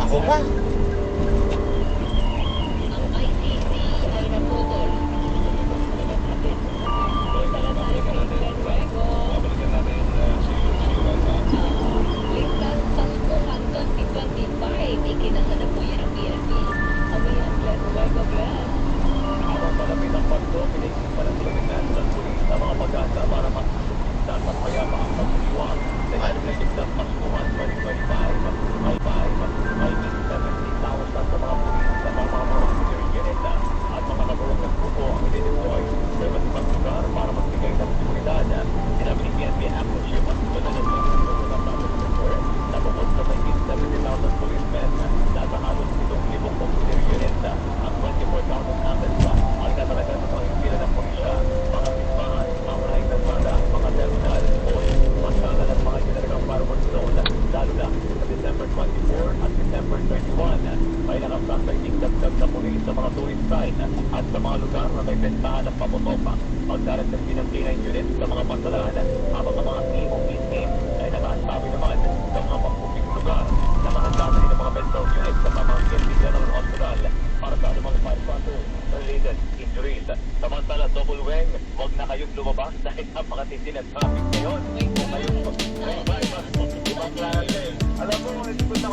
Ako pa. Ang ICC ay naputol. Ligtas sa Skuhan 2025, ikinasa na po yan ang PNP. Amihan Glenn Ruego Glenn. Habang malapit ang Pasko, pinagsipalantulinan ng pulis na mga pag-asa para magsusundan at mayama ang pagsiwang dahil nagigtas Paskuhan 2025 may 70,000 sa mga pulis sa mga unit at mga nabuwag ng grupo ang i-deploy sa iba't ibang lugar para magbigay ng seguridad. Sinabi ni PNP Active Chief at tulad ng na bukod sa may 70,000 policemen nasa halos 7,000 auxiliary units at 24,000 assets ang katalaga sa mga impila ng pulisya, mga simbahan, mga maraming nagsada, mga terminal, oil, masagal at mga ginagagang fireworks zone, lalo na sa December 24 at December 31. May nakasasayting dagdag na pulis sa mga tourist site at sa mga lugar na may bentahan ng pamotopa. Pagdarat ng pinagkinang unit sa mga pasalan, habang ang mga EOPC ay nakasabi naman sa mga pampublikong lugar na nakasama rin ang mga mental unit sa pamangkin General Hospital para sa anumang firefighter-related injuries. Samantala, double wing, huwag na kayong lumabas dahil napakatindi ng traffic ngayon. Kung kayong ibang klase, alam mo, hindi ko na